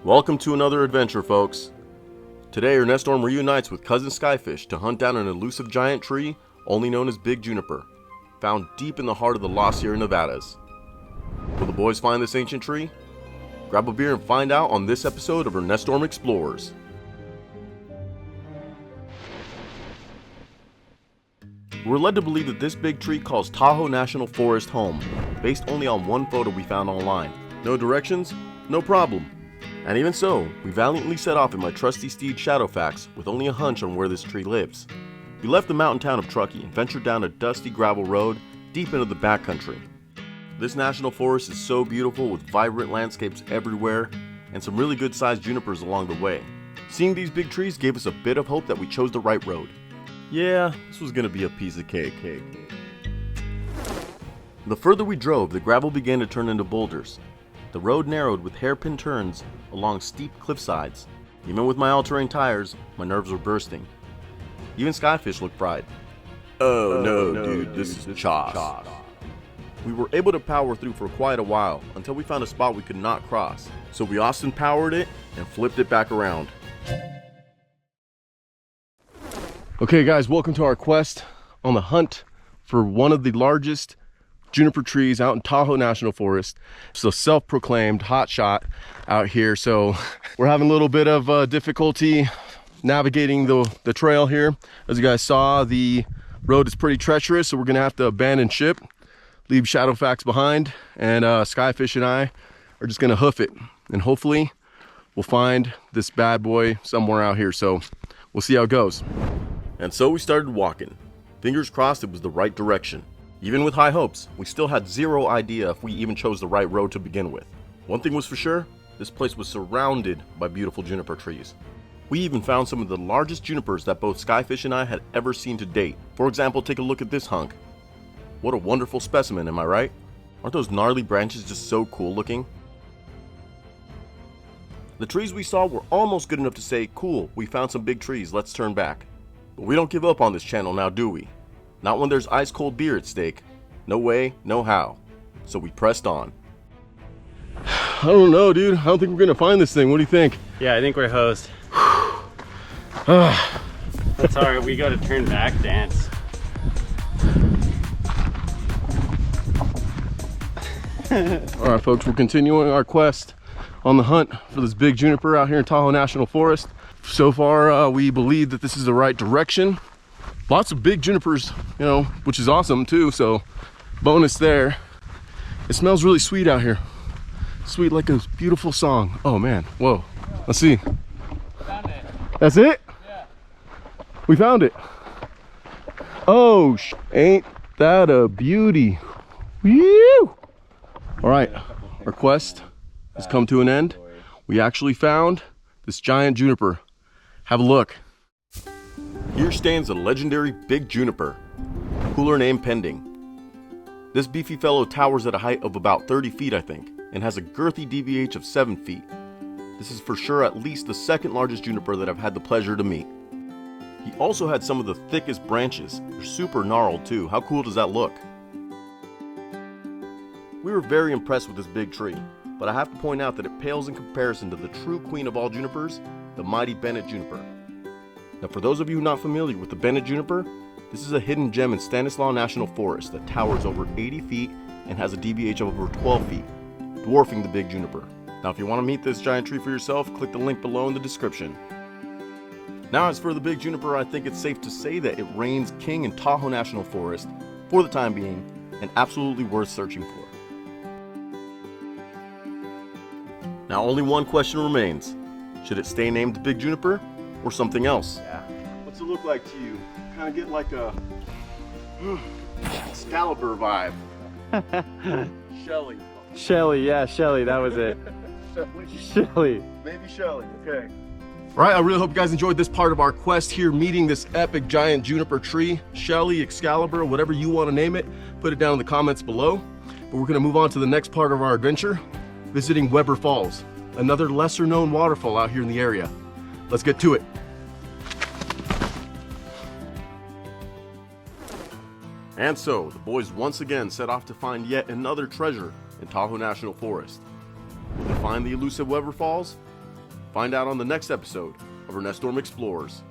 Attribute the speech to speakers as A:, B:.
A: Welcome to another adventure, folks. Today, our Nestorm reunites with cousin Skyfish to hunt down an elusive giant tree, only known as Big Juniper, found deep in the heart of the Lost Sierra Nevadas. Will the boys find this ancient tree? Grab a beer and find out on this episode of our Nestorm Explorers. We're led to believe that this big tree calls Tahoe National Forest home, based only on one photo we found online. No directions? No problem. And even so, we valiantly set off in my trusty steed Shadowfax with only a hunch on where this tree lives. We left the mountain town of Truckee and ventured down a dusty gravel road deep into the backcountry. This national forest is so beautiful with vibrant landscapes everywhere and some really good sized junipers along the way. Seeing these big trees gave us a bit of hope that we chose the right road. Yeah, this was gonna be a piece of cake. The further we drove, the gravel began to turn into boulders. The road narrowed with hairpin turns along steep cliff sides. Even with my all-terrain tires, my nerves were bursting. Even Skyfish looked fried. Oh no, dude, this is Chos. We were able to power through for quite a while until we found a spot we could not cross. So we Austin powered it and flipped it back around. Okay guys, welcome to our quest on the hunt for one of the largest juniper trees out in Tahoe National Forest. It's a self-proclaimed hotshot out here, so we're having a little bit of difficulty navigating the trail here. As you guys saw, the road is pretty treacherous, so we're gonna have to abandon ship, leave Shadowfax behind, and Skyfish and I are just gonna hoof it, and hopefully we'll find this bad boy somewhere out here, so we'll see how it goes. And so we started walking. Fingers crossed it was the right direction. Even with high hopes, we still had zero idea if we even chose the right road to begin with. One thing was for sure, this place was surrounded by beautiful juniper trees. We even found some of the largest junipers that both Skyfish and I had ever seen to date. For example, take a look at this hunk. What a wonderful specimen, am I right? Aren't those gnarly branches just so cool looking? The trees we saw were almost good enough to say, cool, we found some big trees, let's turn back. But we don't give up on this channel now, do we? Not when there's ice cold beer at stake. No way, no how. So we pressed on. I don't know, dude. I don't think we're gonna find this thing. What do you think?
B: Yeah, I think we're hosed. That's alright, we gotta turn back, dance.
A: Alright folks, we're continuing our quest on the hunt for this big juniper out here in Tahoe National Forest. So far, we believe that this is the right direction. Lots of big junipers, you know, which is awesome too, so bonus there. It smells really sweet out here. Sweet like a beautiful song. Oh man, whoa. Let's see.
B: Found it.
A: That's it?
B: Yeah.
A: We found it. Oh, ain't that a beauty. Woo! All right, our quest has come to an end. We actually found this giant juniper. Have a look. Here stands the legendary Big Juniper, cooler name pending. This beefy fellow towers at a height of about 30 feet, I think, and has a girthy DVH of 7 feet. This is for sure at least the second largest juniper that I've had the pleasure to meet. He also had some of the thickest branches. They're super gnarled too. How cool does that look? We were very impressed with this big tree, but I have to point out that it pales in comparison to the true queen of all junipers, the mighty Bennet Juniper. Now for those of you not familiar with the Bennet Juniper, this is a hidden gem in Stanislaus National Forest that towers over 80 feet and has a DVH of over 12 feet, dwarfing the Big Juniper. Now if you want to meet this giant tree for yourself, click the link below in the description. Now as for the Big Juniper, I think it's safe to say that it reigns king in Tahoe National Forest for the time being, and absolutely worth searching for. Now only one question remains. Should it stay named Big Juniper or something else?
B: Yeah.
A: What's it look like to you? Kind of get like a Excalibur vibe. Shelly.
B: Shelly, yeah, Shelly, that was it. Shelly.
A: Maybe Shelly, okay. Alright, I really hope you guys enjoyed this part of our quest here, meeting this epic giant juniper tree. Shelly, Excalibur, whatever you want to name it, put it down in the comments below. But we're going to move on to the next part of our adventure, visiting Weber Falls, another lesser known waterfall out here in the area. Let's get to it. And so, the boys once again set off to find yet another treasure in Tahoe National Forest. Will they find the elusive Weber Falls? Find out on the next episode of Ernest Storm Explorers.